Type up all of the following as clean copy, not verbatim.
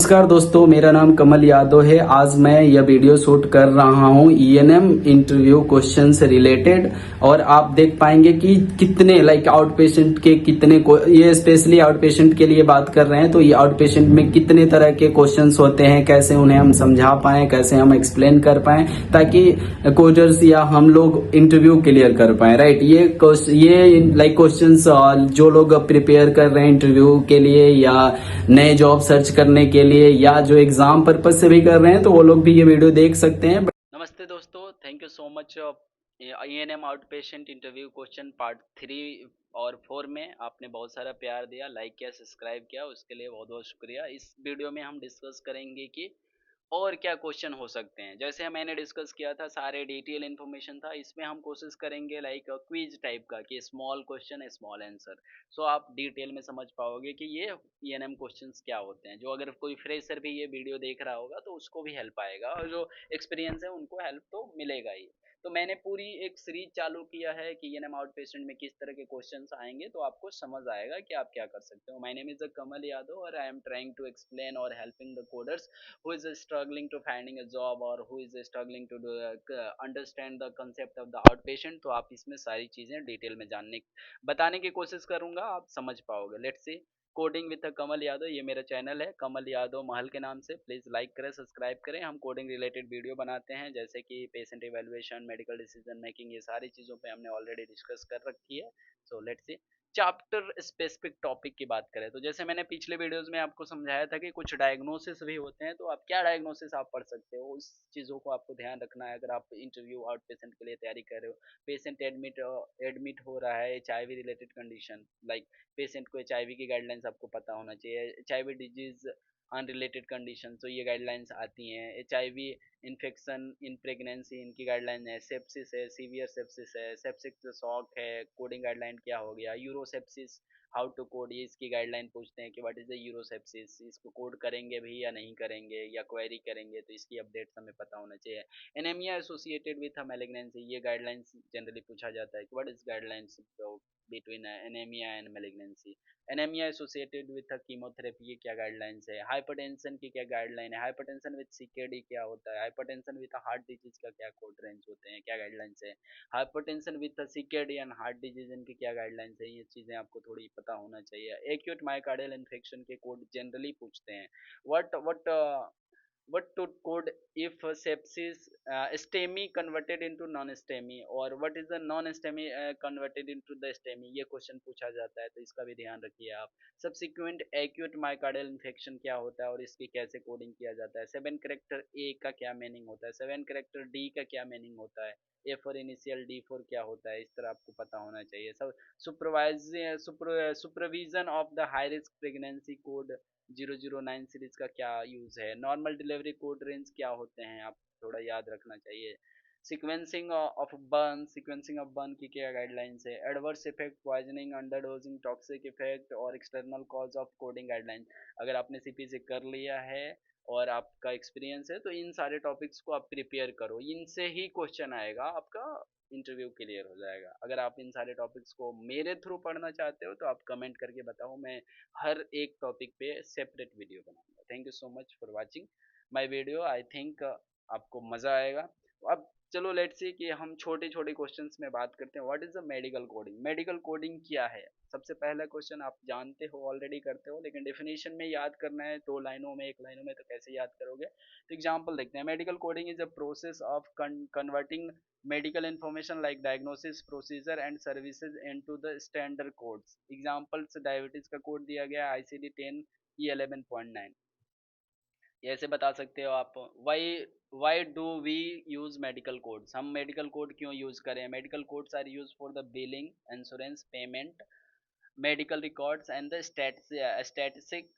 नमस्कार दोस्तों, मेरा नाम कमल यादव है। आज मैं यह वीडियो शूट कर रहा हूं ईएनएम इंटरव्यू क्वेश्चन से रिलेटेड। और आप देख पाएंगे कि कितने आउट पेशेंट के कितने ये स्पेशली आउट पेशेंट के लिए बात कर रहे हैं। तो ये आउट पेशेंट में कितने तरह के क्वेश्चंस होते हैं, कैसे उन्हें हम समझा पाएं, कैसे हम एक्सप्लेन कर पाएं, ताकि कोडर्स या हम लोग इंटरव्यू क्लियर कर पाएं। राइट, ये क्वेश्चंस जो लोग प्रिपेयर कर रहे हैं इंटरव्यू के लिए या नए जॉब सर्च करने के लिए या जो एग्जाम पर्पज से भी कर रहे हैं, तो वो लोग भी ये वीडियो देख सकते हैं। नमस्ते दोस्तों, thank you so much. ENM out patient interview question part 3 और 4 में आपने बहुत सारा प्यार दिया, लाइक किया, सब्सक्राइब किया, उसके लिए बहुत बहुत शुक्रिया। इस वीडियो में हम डिस्कस करेंगे कि और क्या क्वेश्चन हो सकते हैं। जैसे मैंने डिस्कस किया था, सारे डिटेल इन्फॉर्मेशन था। इसमें हम कोशिश करेंगे लाइक क्विज टाइप का कि स्मॉल क्वेश्चन स्मॉल आंसर। सो आप डिटेल में समझ पाओगे कि ये ईएनएम क्वेश्चंस क्या होते हैं। जो अगर कोई फ्रेशर भी ये वीडियो देख रहा होगा तो उसको भी हेल्प आएगा, और जो एक्सपीरियंस है उनको हेल्प तो मिलेगा ही। तो मैंने पूरी एक सीरीज चालू किया है कि ईएनएम आउट पेशेंट में किस तरह के क्वेश्चंस आएंगे, तो आपको समझ आएगा कि आप क्या कर सकते हो। My name is Kamal Yadav और I am trying to explain और helping the coders who is struggling to finding a job or who is struggling to do, understand the concept of the outpatient। तो आप इसमें सारी चीजें डिटेल में जानने बताने की कोशिश करूंगा, आप समझ पाओगे। Let's see coding with Kamal Yadav, ये मेरा चैनल है कमल यादव महल के नाम से। प्लीज लाइक करें, सब्सक्राइब करें। हम कोडिंग रिलेटेड वीडियो बनाते हैं, जैसे कि patient evaluation, medical decision making, ये सारी चीजों पे हमने ऑलरेडी डिस्कस कर रखी है। So let's see chapter specific topic की बात करें तो जैसे मैंने पिछले वीडियोस में आपको समझाया था कि कुछ डायग्नोसिस भी होते हैं। तो आप क्या डायग्नोसिस आप पढ़ सकते हो, उस चीज़ों को आपको ध्यान रखना है अगर आप इंटरव्यू आउट पेशेंट के लिए तैयारी कर रहे हो। पेशेंट एडमिट हो रहा है HIV related condition, like patient को एचआईवी की गाइडलाइंस आपको पता होना चाहिए। एचआईवी डिजीज अनरिलेटेड कंडीशन, तो ये गाइडलाइंस आती हैं। एचआईवी इन्फेक्शन इन प्रेगनेंसी, इनकी गाइडलाइन है। सेप्सिस है, सीवियर सेप्सिस है, सेप्सिक शॉक है, कोडिंग गाइडलाइन क्या हो गया। यूरोसेप्सिस हाउ टू कोड, ये इसकी गाइडलाइन पूछते हैं कि व्हाट इज द यूरोसेप्सिस, इसको कोड करेंगे भी या नहीं करेंगे या क्वेरी करेंगे, तो इसकी अपडेट्स हमें पता होना चाहिए। एनेमिया एसोसिएटेड विथ मैलिग्नेंसी, ये गाइडलाइंस जनरली पूछा जाता है कि what is guidelines between anaemia and malignancy. Anaemia associated with chemotherapy, ये क्या गाइडलाइंस है। हाइपरटेंशन की क्या गाइडलाइन है। हाइपरटेंशन विथ सीकेडी क्या होता है। हाइपरटेंशन विथ हार्ट डिजीज का क्या कोड रेंज होते हैं, क्या गाइडलाइंस है। Hypertension with CKD and heart disease, इनकी क्या गाइडलाइंस है। ये चीजें आपको थोड़ी पता होना चाहिए। एक्यूट मायोकार्डियल इन्फेक्शन के कोड जनरली पूछते हैं। What what to code if sepsis STEMI converted into non-STEMI, और what is the non-STEMI converted into the STEMI, ये क्वेश्चन पूछा जाता है, तो इसका भी ध्यान रखिए आप। सब्सिक्वेंट एक्यूट मायोकार्डियल इन्फेक्शन क्या होता है और इसकी कैसे कोडिंग किया जाता है। 7 करेक्टर ए का क्या मीनिंग होता है। 7 करेक्टर डी का क्या मीनिंग होता है। A for initial, D for क्या होता है, इस तरह आपको पता होना चाहिए सब। Supervision of the high risk pregnancy code 009 series का क्या यूज है। नॉर्मल डिलीवरी कोड रेंज क्या होते हैं, आप थोड़ा याद रखना चाहिए। सीक्वेंसिंग ऑफ बर्न की क्या गाइडलाइंस है। Adverse effect, poisoning, under dosing, toxic effect और external cause of coding guideline. अगर आपने सीपीसी कर लिया है और आपका एक्सपीरियंस है तो इन सारे टॉपिक्स को आप प्रिपेयर करो, इनसे ही क्वेश्चन आएगा, आपका इंटरव्यू क्लियर हो जाएगा। अगर आप इन सारे टॉपिक्स को मेरे थ्रू पढ़ना चाहते हो तो आप कमेंट करके बताओ, मैं हर एक टॉपिक पे सेपरेट वीडियो बनाऊंगा। Thank you so much for watching my video. I think आपको मज़ा आएगा। अब चलो लेट्स सी कि हम छोटे छोटे क्वेश्चंस में बात करते हैं। What is the medical coding. Medical coding क्या है। सबसे पहला क्वेश्चन आप जानते हो, ऑलरेडी करते हो, लेकिन डेफिनेशन में याद करना है 2 लाइनों में, 1 लाइनों में, तो कैसे याद करोगे। तो एग्जाम्पल देखते हैं। Medical coding is a process of converting medical information like diagnosis, procedure and services into the standard codes. Examples, diabetes का कोड दिया गया आईसीडी 10E11.9, ऐसे बता सकते हो आप। Why do we use medical codes, हम मेडिकल कोड क्यों यूज करें। Medical codes are use for the billing, insurance, payment, medical records and the statistic.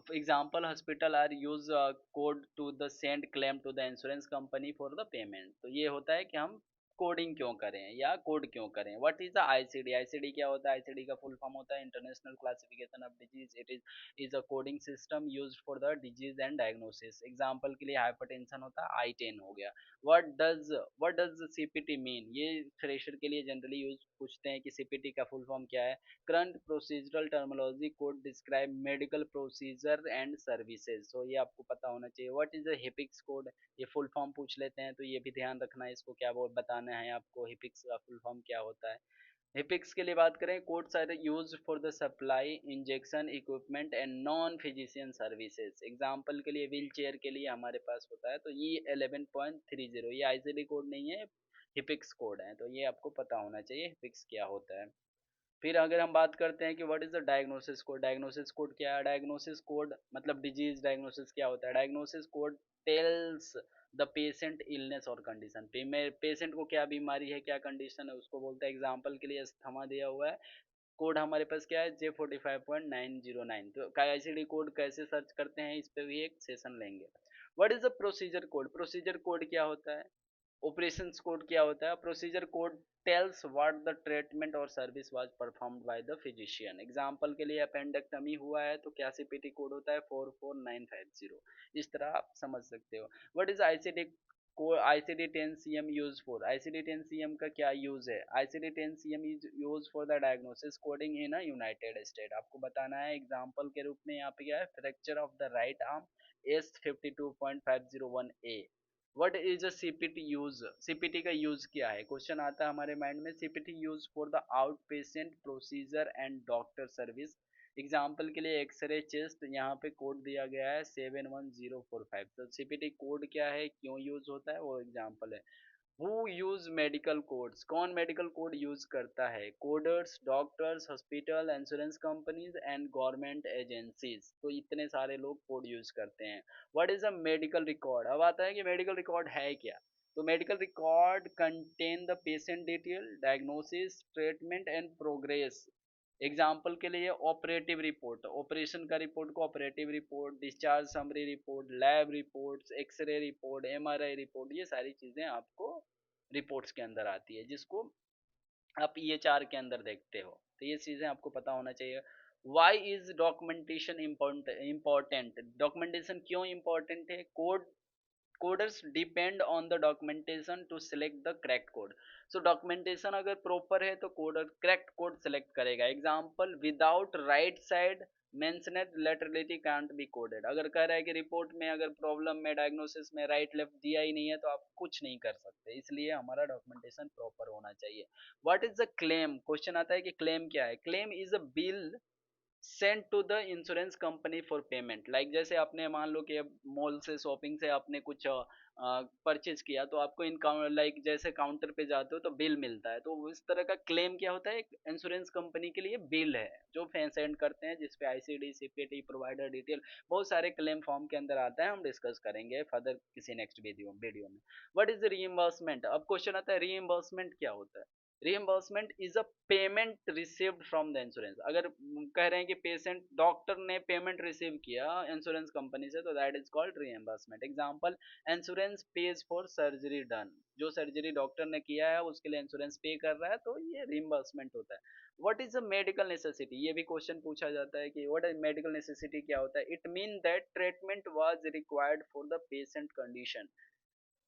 For example, hospital are use code to the send claim to the insurance company for the payment। तो ये होता है कि हम coding क्यों करें या code क्यों करें। What is the ICD, ICD क्या होता है, आईसीडी का फुल फॉर्म होता है international classification of disease, it is a coding system used for the disease and diagnosis. Example के लिए हाइपरटेंशन होता है आई-10 हो गया। व्हाट डज सीपीटी मीन, ये फ्रेशर के लिए जनरली यूज पूछते हैं कि सीपीटी का फुल फॉर्म क्या है। Current procedural terminology code describe medical procedure and services, so ये आपको पता होना चाहिए। व्हाट इज द हिपिक्स कोड, ये फुल फॉर्म पूछ लेते हैं तो ये भी ध्यान रखना है, इसको क्या बोल बताना है आपको, हिपिक्स का फुल फॉर्म क्या होता है। हिपिक्स के लिए बात करें, codes are use for the supply injection equipment and non physician services. Example के लिए व्हील चेयर के लिए हमारे पास होता है, तो ये 11.30, ये आईसीडी कोड नहीं है, हिपिक्स कोड है, तो ये आपको पता होना चाहिए हिपिक्स क्या होता है। फिर अगर हम बात करते हैं कि what is the diagnosis code, diagnosis code क्या है, डायग्नोसिस कोड मतलब डिजीज डायग्नोसिस क्या होता है। Diagnosis code tells the patient illness और कंडीशन, पेशेंट को क्या बीमारी है क्या कंडीशन है उसको बोलते हैं। एग्जाम्पल के लिए अस्थमा दिया हुआ है, कोड हमारे पास क्या है J45.909, तो आईसीडी कोड कैसे सर्च करते हैं इस पे भी एक सेशन लेंगे। What is the procedure code, procedure code क्या होता है। ऑपरेशंस कोड क्या होता है, procedure code tells what the treatment और service was performed by the physician. Example के लिए अपेंडेक्टमी हुआ है तो क्या सीपीटी कोड होता है 44950, इस तरह आप समझ सकते हो। व्हाट इज आईसीडी को ICD 10 CM use for, ICD 10 CM का क्या यूज है, ICD 10 CM is use for the diagnosis coding in a United state, आपको बताना है। एग्जांपल के रूप में यहाँ पे क्या है, fracture of the right arm S52.501A। What is a CPT use, CPT का यूज क्या है, क्वेश्चन आता है हमारे माइंड में। CPT use for the out patient procedure and doctor service. Example के लिए एक्सरे चेस्ट, यहाँ पे कोड दिया गया है 71045, तो सीपीटी कोड क्या है क्यों यूज होता है वो एग्जाम्पल है। हु यूज मेडिकल कोड्स, कौन मेडिकल कोड यूज करता है, coders, doctors, hospital, insurance companies and government agencies, तो इतने सारे लोग कोड यूज करते हैं। What is a medical record, अब आता है कि मेडिकल रिकॉर्ड है क्या। तो medical record contain the patient detail, diagnosis, treatment and progress. Example के लिए ऑपरेटिव रिपोर्ट, ऑपरेशन का report co operative report, discharge summary report, lab reports, x ray report, MRI report, ये सारी चीजें आपको रिपोर्ट्स के अंदर आती है, जिसको आप EHR के अंदर देखते हो, तो ये चीजें आपको पता होना चाहिए। Why is documentation important, documentation क्यों इम्पोर्टेंट है। Coders depend on the documentation to select the correct code, so documentation अगर प्रॉपर है तो कोडर करेक्ट कोड सिलेक्ट करेगा। Example, without right side mentioned laterality can't be coded, अगर कह रहा है कि रिपोर्ट में अगर प्रॉब्लम में डायग्नोसिस में राइट लेफ्ट दिया ही नहीं है तो आप कुछ नहीं कर सकते, इसलिए हमारा डॉक्यूमेंटेशन प्रॉपर होना चाहिए। What is the claim, question आता है कि क्लेम क्या है। Claim is a bill send to the insurance company for payment, like जैसे आपने मान लो कि मॉल से शॉपिंग से आपने कुछ परचेज किया तो आपको इन लाइक जैसे काउंटर पे जाते हो तो बिल मिलता है, तो इस तरह का क्लेम क्या होता है, एक इंश्योरेंस कंपनी के लिए बिल है जो सेंड करते हैं जिसपे आईसीडी सीपीटी प्रोवाइडर डिटेल बहुत सारे क्लेम फॉर्म के अंदर आता है, हम डिस्कस करेंगे फर्दर किसी नेक्स्ट वीडियो में। व्हाट इज रीइंबर्समेंट, अब क्वेश्चन आता है रीइंबर्समेंट क्या होता है। Reimbursement is a payment received from the insurance, अगर कह रहे हैं कि पेशेंट डॉक्टर ने पेमेंट रिसीव किया इंश्योरेंस कंपनी से तो that is called reimbursement. Example, insurance page for surgery done, जो सर्जरी डॉक्टर ने किया है उसके लिए इंश्योरेंस पे कर रहा है तो ये रिइंबर्समेंट होता है। What is a medical necessity, ये भी क्वेश्चन पूछा जाता है कि व्हाट इज मेडिकल नेसेसिटी क्या होता है। It mean that treatment was required for the patient condition,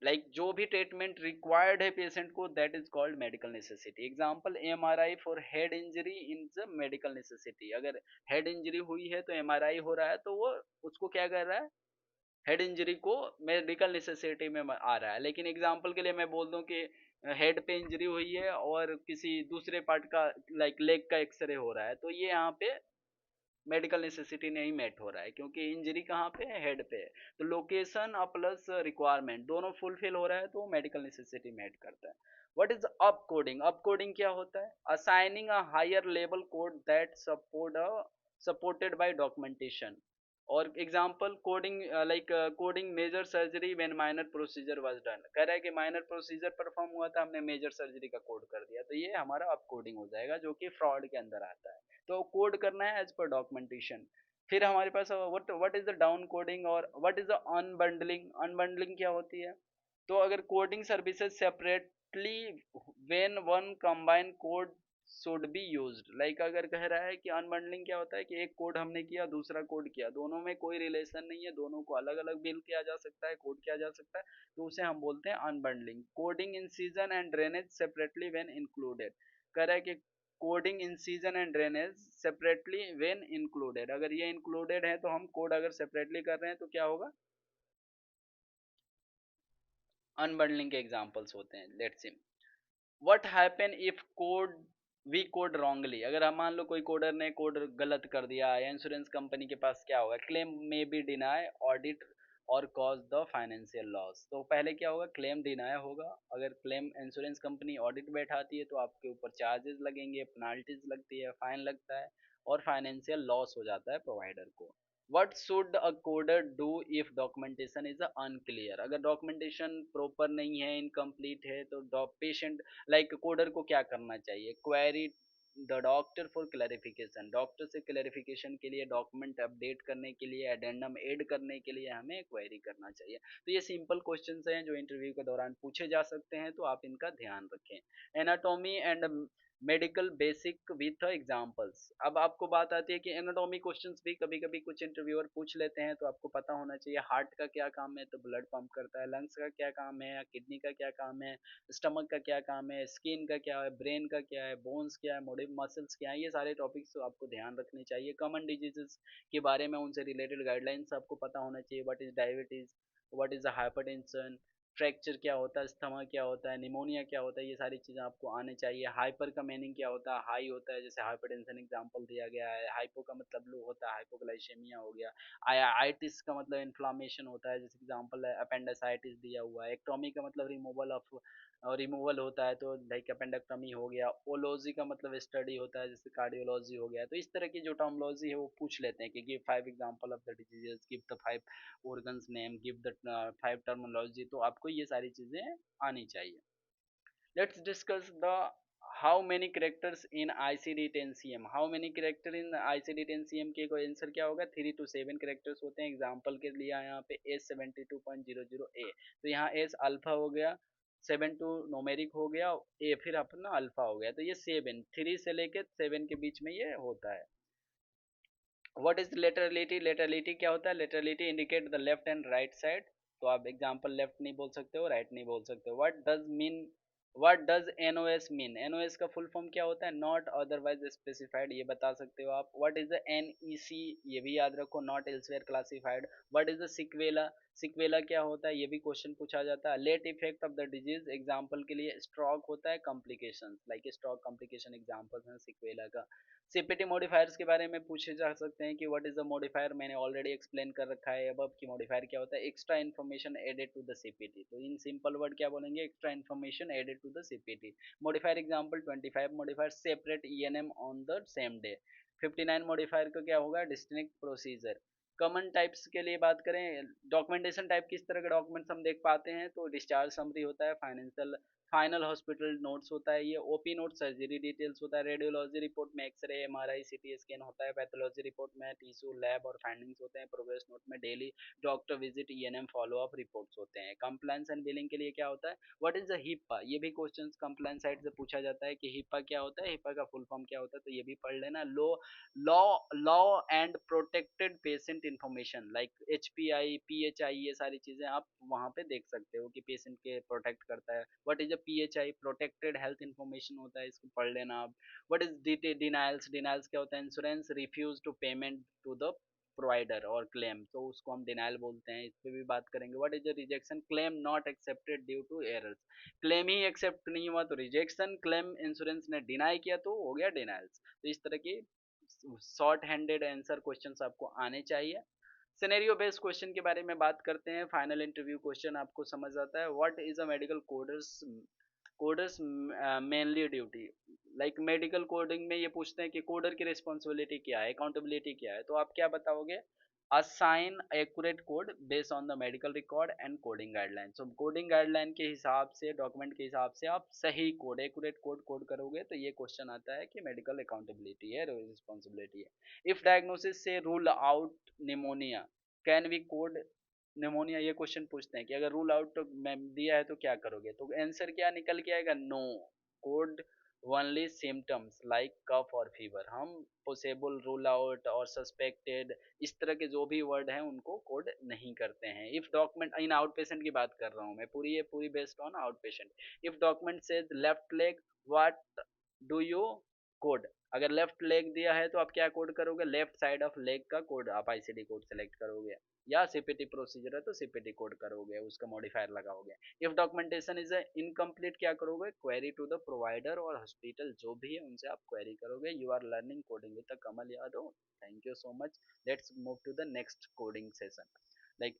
like जो भी ट्रीटमेंट रिक्वायर्ड है पेशेंट को that is called medical necessity. Example, MRI for head injury in the medical necessity, अगर head injury हुई है तो एमआरआई हो रहा है तो वो उसको क्या कर रहा है, हेड इंजरी को मेडिकल नेसेसिटी में आ रहा है। लेकिन एग्जांपल के लिए मैं बोल दूं कि हेड पे इंजरी हुई है और किसी दूसरे पार्ट का लाइक लेग का एक्सरे हो रहा है तो ये यहाँ पे मेडिकल नेसेसिटी नहीं मेट हो रहा है क्योंकि इंजरी कहाँ पे है, हेड पे है। तो लोकेशन प्लस रिक्वायरमेंट दोनों फुलफिल हो रहा है तो मेडिकल नेसेसिटी मेट करता है। What is up coding, up coding क्या होता है, assigning a higher level code that supported by documentation. और example, coding like coding major surgery when minor procedure was done, कह रहा है कि माइनर प्रोसीजर परफॉर्म हुआ था हमने मेजर सर्जरी का कोड कर दिया, तो ये हमारा अप कोडिंग हो जाएगा जो कि फ्रॉड के अंदर आता है। तो कोड करना है एज पर डॉक्यूमेंटेशन। फिर हमारे पास what is the down coding और what is the unbundling, unbundling क्या होती है। तो अगर coding services separate when one combined code should be used, like अगर कह रहा है कि अनबंडलिंग क्या होता है कि एक कोड हमने किया दूसरा कोड किया, दोनों में कोई रिलेशन नहीं है, दोनों को अलग अलग बिल किया जा सकता है, कोड किया जा सकता है, तो उसे हम बोलते हैं unbundling. Coding incision and drainage separately when included, कह रहा है कि coding incision and drainage separately when included, अगर ये इंक्लूडेड है तो हम कोड अगर सेपरेटली कर रहे हैं तो क्या होगा, अनबंडलिंग के एग्जांपल्स होते हैं। Let's see what happen if code we code wrongly, अगर हम मान लो कोई कोडर ने कोड गलत कर दिया या इंश्योरेंस कंपनी के पास क्या होगा, claim may be deny audit और कॉज द फाइनेंशियल लॉस। तो पहले क्या होगा, क्लेम डिनाई होगा, अगर क्लेम इंश्योरेंस कंपनी ऑडिट बैठाती है तो आपके ऊपर चार्जेस लगेंगे, पेनाल्टीज लगती है, फाइन लगता है और फाइनेंशियल लॉस हो जाता है प्रोवाइडर को। what should a coder do if documentation is unclear, अगर डॉक्यूमेंटेशन प्रॉपर नहीं है, इनकम्प्लीट है, तो पेशेंट लाइक कोडर को क्या करना चाहिए, query the doctor for clarification, doctor से क्लैरिफिकेशन के लिए, डॉक्यूमेंट अपडेट करने के लिए, एडेंडम ऐड करने के लिए हमें क्वेरी करना चाहिए। तो ये सिंपल क्वेश्चंस हैं जो इंटरव्यू के दौरान पूछे जा सकते हैं, तो आप इनका ध्यान रखें। Anatomy and medical basic with examples, अब आपको बात आती है कि एनाटॉमी क्वेश्चंस भी कभी कभी कुछ इंटरव्यूअर पूछ लेते हैं, तो आपको पता होना चाहिए हार्ट का क्या काम है, तो ब्लड पंप करता है, लंग्स का क्या काम है, किडनी का क्या काम है, स्टमक का क्या काम है, स्किन का क्या है, ब्रेन का क्या है, बोन्स क्या है, मोडिव मसल्स क्या है, ये सारे टॉपिक्स तो आपको ध्यान रखने चाहिए। कॉमन डिजीजेस के बारे में उनसे रिलेटेड गाइडलाइंस आपको पता होना चाहिए, what is diabetes, what is the hypertension, fracture क्या होता है, स्थमा क्या होता है, निमोनिया क्या होता है, ये सारी चीज़ें आपको आने चाहिए। हाइपर का मीनिंग क्या होता है, हाई होता है, जैसे हाइपरटेंशन एग्जांपल दिया गया है, हाइपो का मतलब लो होता है, हाइपोग्लाइसेमिया हो गया, आइटिस का मतलब इन्फ्लामेशन होता है, जैसे एग्जांपल है अपेंडिसाइटिस दिया हुआ है, एक्टोमी का मतलब रिमूवल ऑफ रिमूवल होता है, तो लाइक अपेंडेक्टमी हो गया, ओलॉजी का मतलब स्टडी होता है, जैसे कार्डियोलॉजी हो गया। तो इस तरह की जो टर्मोलॉजी है वो पूछ लेते हैं कि give 5 example of the diseases, give the 5 organs name, give the 5 terminology, तो आपको ये सारी चीजें आनी चाहिए। Let's discuss the how many characters in ICD-10-CM, how many character in ICD-10-CM के कोई आंसर क्या होगा, 3 to 7 characters होते हैं। एग्जाम्पल के लिए यहाँ पे S72.00A, तो यहाँ S अल्फा हो गया, 7 to न्यूमेरिक हो गया, ए फिर अपना अल्फा हो गया, तो ये 7 3 से लेके 7 के बीच में ये होता है। व्हाट इज लेटरलिटी, लेटरलिटी क्या होता है, laterality indicate the left and right side, तो आप एग्जांपल लेफ्ट नहीं बोल सकते हो, राइट नहीं बोल सकते हो। What does NOS mean, NOS का फुल फॉर्म क्या होता है, नॉट अदरवाइज स्पेसिफाइड, ये बता सकते हो आप। व्हाट इज द एनईसी, ये भी याद रखो, not elsewhere classified. What is the sequela, sequela क्या होता है, ये भी क्वेश्चन पूछा जाता है। Late effect of the disease, example के लिए स्ट्रोक होता है, complications like stroke complication examples हैं सिक्वेला का। सीपीटी मॉडिफायर्स के बारे में पूछे जा सकते हैं कि व्हाट इज द मॉडिफायर, मैंने ऑलरेडी एक्सप्लेन कर रखा है अब कि मॉडिफायर क्या होता है, extra information added to the CPT, तो इन सिंपल वर्ड क्या बोलेंगे, extra information added to the CPT. Modifier example 25 modifier separate ENM on the same day. 59 modifier का क्या होगा, डिस्टिंक्ट प्रोसीजर। कॉमन टाइप्स के लिए बात करें, डॉक्यूमेंटेशन टाइप किस तरह के डॉक्यूमेंट्स हम देख पाते हैं, तो डिस्चार्ज समरी होता है, फाइनेंशियल फाइनल हॉस्पिटल नोट्स होता है, ये ओपी नोट सर्जरी डिटेल्स होता है, रेडियोलॉजी रिपोर्ट में एक्सरे एमआरआई सीटी स्कैन होता है, पैथोलॉजी रिपोर्ट में टिश्यू लैब और फाइंडिंग्स होते हैं, प्रोग्रेस नोट में daily doctor visit ENM follow up reports होते हैं। कंप्लायंस एंड बिलिंग के लिए क्या होता है, व्हाट इज द हिप्पा, ये भी क्वेश्चंस कंप्लायंस साइड से पूछा जाता है कि हिप्पा क्या होता है, हिप्पा का फुल फॉर्म क्या होता है, तो ये भी पढ़ लेना। Law law and protected patient information like एचपीआई PHI, ये सारी चीजें आप वहां पे देख सकते हो कि पेशेंट के प्रोटेक्ट करता है। What is a PHI, protected health information होता है, इसको पढ़ लेना आप। व्हाट इज डिनाइल्स, डिनाइल्स क्या होता है, insurance refuse to payment to the provider और क्लेम, तो उसको हम डिनाइल बोलते हैं, इस पे भी बात करेंगे। What is the rejection, claim not accepted due to errors, claim ही एक्सेप्ट नहीं हुआ तो रिजेक्शन, क्लेम इंश्योरेंस ने डिनाई किया तो हो गया डिनाइल्स। तो इस तरह की शॉर्ट हैंडेड आंसर क्वेश्चंस आपको आने चाहिए। सिनेरियो बेस्ड क्वेश्चन के बारे में बात करते हैं, फाइनल इंटरव्यू क्वेश्चन आपको समझ आता है। What is a medical coders mainly duty, like medical coding में ये पूछते हैं कि कोडर की रिस्पॉन्सिबिलिटी क्या है, अकाउंटेबिलिटी क्या है, तो आप क्या बताओगे, assign accurate code based on the medical record and coding guideline, तो कोडिंग गाइडलाइन के हिसाब से, डॉक्यूमेंट के हिसाब से आप सही कोड एक्यूरेट कोड कोड करोगे, तो ये क्वेश्चन आता है कि मेडिकल अकाउंटेबिलिटी है, रिस्पॉन्सिबिलिटी है। इफ डायग्नोसिस से rule out pneumonia, can we code pneumonia ये क्वेश्चन पूछते हैं कि अगर रूल आउट दिया है तो क्या करोगे, तो आंसर क्या निकल के आएगा, no code only symptoms like cough और फीवर। हम पॉसिबल, रूल आउट और सस्पेक्टेड इस तरह के जो भी वर्ड हैं उनको कोड नहीं करते हैं। If document, in out patient की बात कर रहा हूँ मैं, पूरी ये पूरी based on out patient. If document says left leg, what do you code. अगर लेफ्ट लेग दिया है तो आप क्या कोड करोगे, लेफ्ट साइड ऑफ लेग का कोड आप आईसीडी कोड सेलेक्ट करोगे, या सीपीटी प्रोसीजर है तो सीपीटी कोड करोगे, उसका मॉडिफायर लगाओगे। इफ डॉक्यूमेंटेशन इज इनकम्प्लीट क्या करोगे, क्वेरी टू द प्रोवाइडर और हॉस्पिटल जो भी है उनसे आप क्वेरी करोगे। You are learning coding with Kamal Yadav, thank you so much. Let's move to the next coding session. Like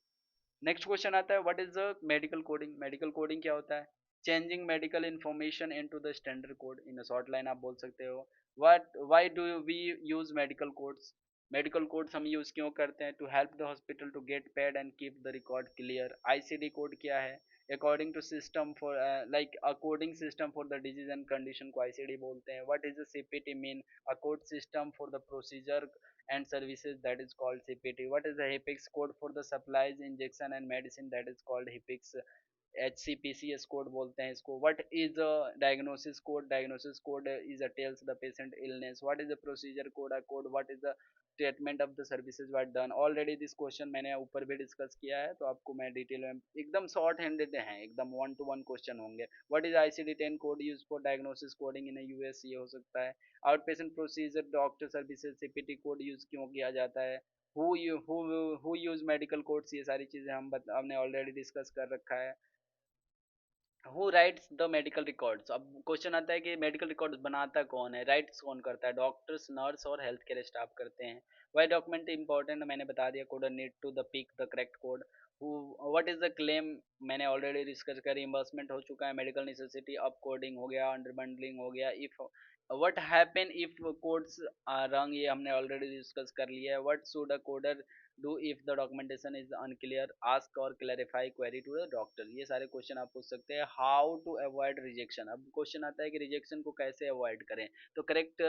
next question आता है, what is the medical coding. Medical coding क्या होता है, changing medical information into the standard code. In short line आप बोल सकते हो, what why do we use medical codes. Medical codes हम यूज क्यों करते हैं, to help the hospital to get paid and keep the record clear. ICD code क्या है, according to system for, like a coding system for the disease and condition को ICD बोलते हैं। What is the CPT mean, a code system for the procedure and services, that is called CPT. What is the HIPICS code for the supplies, injection and medicine, that is called HIPICS, HCPCS code बोलते हैं इसको। What is diagnosis code, diagnosis code is a tells the patient illness. What is the procedure code, a code what is the statement of the services what done. Already this question मैंने ऊपर भी discuss किया है, तो आपको मैं detail में, एकदम शॉर्ट हैंडेड है, एकदम 1 to 1 क्वेश्चन होंगे। What is ICD-10 code use for diagnosis coding in US, ये हो सकता है। Out patient procedure doctor services CPT code use क्यों किया जाता है। हु यूज मेडिकल कोड्स, ये सारी चीजें हमने ऑलरेडी डिस्कस कर रखा है। Who rights the medical records. अब क्वेश्चन आता है कि मेडिकल रिकॉर्ड्स बनाता कौन है, राइट्स कौन करता है, डॉक्टर्स, नर्स और हेल्थ केयर स्टाफ करते हैं। वाई डॉक्यूमेंट इंपॉर्टेंट, मैंने बता दिया, coder need to the pick the correct code. What is the claim, मैंने ऑलरेडी डिस्कस कर, रिम्बर्समेंट हो चुका है, मेडिकल नेसेसिटी, अप कोडिंग हो गया, अंडर बंडलिंग हो गया। If what happen if codes are wrong, ये हमने ऑलरेडी डिस्कस कर लिया है। What should a coder do if the documentation is unclear, ask और clarify query to the doctor. ये सारे क्वेश्चन आप पूछ सकते हैं। हाउ टू अवॉइड रिजेक्शन, अब क्वेश्चन आता है कि रिजेक्शन को कैसे अवॉइड करें, तो करेक्ट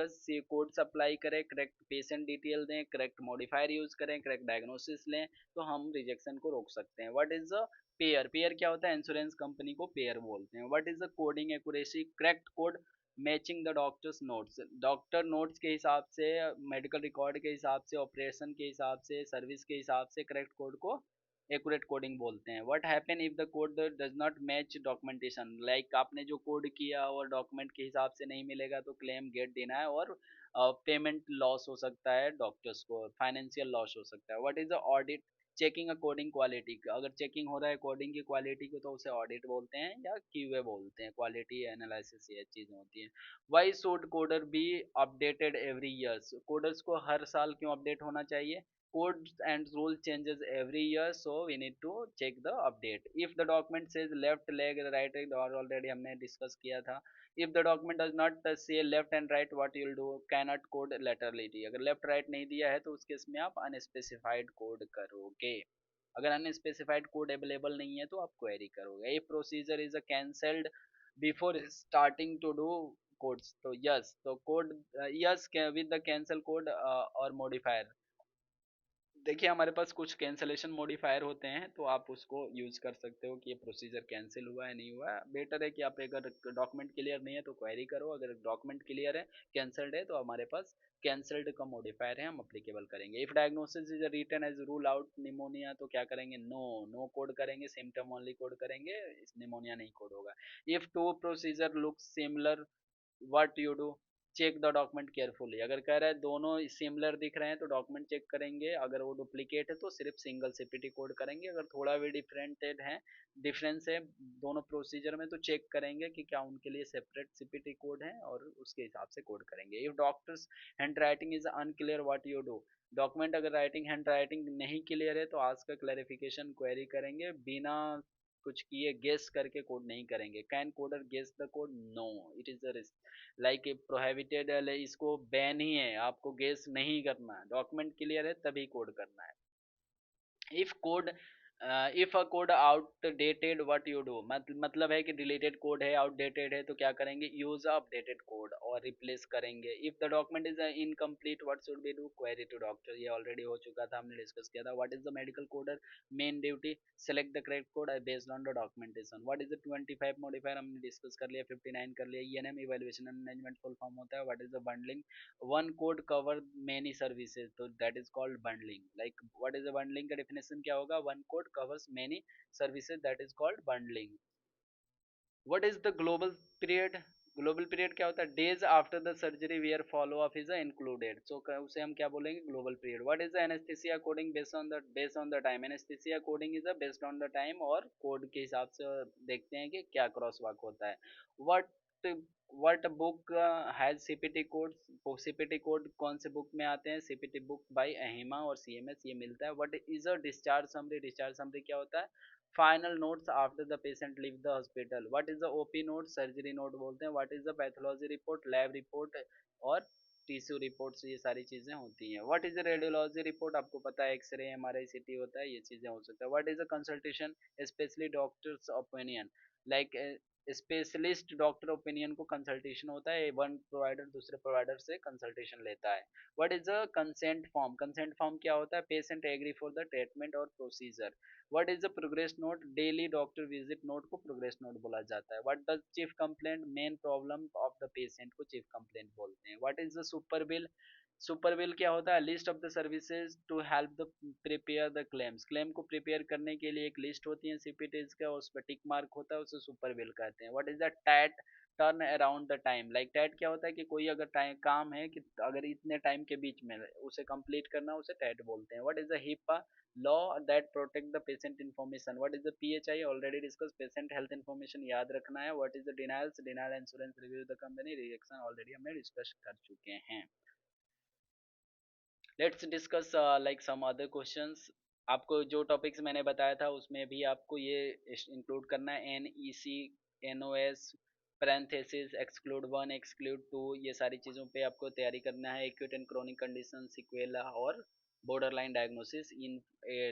कोड्स अप्लाई करें, करेक्ट पेशेंट डिटेल दें, करेक्ट मॉडिफायर यूज करें, करेक्ट डायग्नोसिस लें, तो हम रिजेक्शन को रोक सकते हैं। What is the pair, pair क्या होता है, इंश्योरेंस कंपनी को पेयर बोलते हैं। What is the coding accuracy, correct code matching the doctors notes, doctor notes के हिसाब से, मेडिकल रिकॉर्ड के हिसाब से, ऑपरेशन के हिसाब से, सर्विस के हिसाब से करेक्ट कोड को एक्यूरेट कोडिंग बोलते हैं। What happen if the code does not match documentation, like आपने जो कोड किया और डॉक्यूमेंट के हिसाब से नहीं मिलेगा तो क्लेम गेट देना है, और पेमेंट लॉस हो सकता है, डॉक्टर्स को फाइनेंशियल लॉस हो सकता है। What is the audit, checking a coding quality, अगर चेकिंग हो रहा है कोडिंग की क्वालिटी को तो उसे ऑडिट बोलते हैं या क्यूए बोलते हैं, क्वालिटी एनालिसिस ये चीज़ें होती हैं। Why should coder be updated every years, coders को हर साल क्यों अपडेट होना चाहिए, codes and rule changes every year, so we need to check the update. If the document says left leg right leg, और already हमने discuss किया था। if the document does not say left and right, what you will do, cannot code laterality, अगर left right नहीं दिया है तो उस केस में आप unspecified code करोगे। अगर अनस्पेसिफाइड कोड अवेलेबल नहीं है तो आप क्वेरी करोगे। if procedure is cancelled before starting to do codes, तो yes, तो code yes with the cancel code और modifier। देखिए हमारे पास कुछ कैंसलेशन मॉडिफायर होते हैं, तो आप उसको यूज कर सकते हो कि ये प्रोसीजर कैंसिल हुआ है नहीं हुआ है। बेटर है कि आप, अगर डॉक्यूमेंट क्लियर नहीं है तो क्वेरी करो, अगर डॉक्यूमेंट क्लियर है, कैंसल्ड है, तो हमारे पास कैंसल्ड का मॉडिफायर है, हम अप्लीकेबल करेंगे। If diagnosis is written as rule out pneumonia, तो क्या करेंगे, नो नो कोड करेंगे, सिम्टम ओनली कोड करेंगे, इस निमोनिया नहीं कोड होगा। If two procedure look similar, what you do, check the document carefully, अगर कह रहा है दोनों सिमिलर दिख रहे हैं तो डॉक्यूमेंट चेक करेंगे, अगर वो डुप्लीकेट है तो सिर्फ सिंगल सीपीटी कोड करेंगे, अगर थोड़ा भी डिफरेंटेड है, डिफरेंस है दोनों प्रोसीजर में, तो चेक करेंगे कि क्या उनके लिए सेपरेट सीपीटी कोड है और उसके हिसाब से कोड करेंगे। If doctors hand writing is unclear, what you do, document अगर राइटिंग हैंड राइटिंग नहीं क्लियर है तो आज का क्लैरिफिकेशन क्वेरी करेंगे, बिना कुछ किए गेस करके कोड नहीं करेंगे। Can coder guess the code, no, it is a risk, like prohibited है, इसको बैन ही है, आपको गेस नहीं करना है, डॉक्यूमेंट क्लियर है तभी कोड करना है। If code if a code outdated what you do, मतलब है कि डिलीटेड कोड है, आउटडेटेड है, तो क्या करेंगे, यूज अपडेटेड कोड और रिप्लेस करेंगे। If the document is incomplete what should be do, query to doctor, ये ऑलरेडी हो चुका था, हमने डिस्कस किया था। What is the medical coder main duty, select the correct code based on the documentation. What is the 25 modifier, हमने discuss कर लिया। 59 कर लिया। ENM evaluation and management full form होता है। What is the bundling, one code cover many services, तो that is called bundling. Like what is the bundling का definition क्या होगा, one code covers many services, that is called bundling. What is the global period, global period क्या होता है, days after the surgery where follow up is included, so उसे हम क्या बोलेंगे, global period. What is the anaesthesia coding based on the time, anaesthesia coding is based on the time, और code के हिसाब से देखते हैं कि क्या क्रॉस वर्क होता है। What what book has CPT code, CPT code कौन से बुक में आते हैं, सीपीटी बुक बाय अहिमा और सीएमएस, ये मिलता है। What is a discharge summary, discharge summary क्या होता है, final notes after the patient leave the hospital. What is the OP note, surgery note बोलते हैं। What is the pathology report, lab report और टिश्यू रिपोर्ट्स, ये सारी चीजें होती हैं। What is the radiology report, आपको पता है एक्सरे एमआरआई सीटी होता है, ये चीजें हो सकता है। What is the consultation, specially doctors opinion, like specialist doctor opinion को कंसल्टेशन होता है, वन प्रोवाइडर दूसरे प्रोवाइडर से कंसल्टेशन लेता है। What is a consent form, consent form क्या होता है, patient agree for the treatment और procedure. What is the progress note, daily doctor visit note को प्रोग्रेस नोट बोला जाता है। What does chief complaint, main problem of the patient को chief complaint बोलते हैं। What is the super bill, super bill क्या होता है, list of the services to help the prepare the claims, claim को प्रिपेयर करने के लिए एक लिस्ट होती है सीपीटीज का, उस पर टिक मार्क होता है, उसे सुपर बिल कहते हैं। What is the TAT, turn around the time, like TAT क्या होता है कि कोई अगर टाइम काम है कि अगर इतने टाइम के बीच में उसे कंप्लीट करना, उसे टैट बोलते हैं। What is the HIPAA, law that protect the patient information. What is the PHI, already discuss, patient health information याद रखना है। What is the denials, denial insurance review the company, reaction already हमने discuss कर चुके हैं। Let's discuss like some other questions. आपको जो topics मैंने बताया था उसमें भी आपको ये इंक्लूड करना है, N E C, N O S, parenthesis, exclude one, exclude two, ये सारी चीज़ों पे आपको तैयारी करना है। Acute and chronic condition, sequela और border line diagnosis in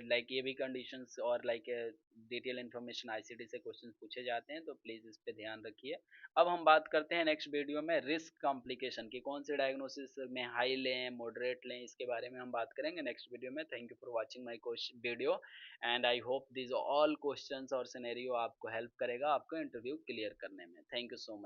like ये भी कंडीशंस और लाइक डिटेल इन्फॉर्मेशन आईसीटी से क्वेश्चन पूछे जाते हैं, तो प्लीज़ इस पे ध्यान रखिए। अब हम बात करते हैं नेक्स्ट वीडियो में रिस्क कॉम्प्लिकेशन की, कौन से डायग्नोसिस में हाई लें, मॉडरेट लें, इसके बारे में हम बात करेंगे नेक्स्ट वीडियो में। Thank you for watching my video and I hope this all questions और सिनेरियो आपको हेल्प करेगा आपको इंटरव्यू क्लियर करने में। Thank you so much.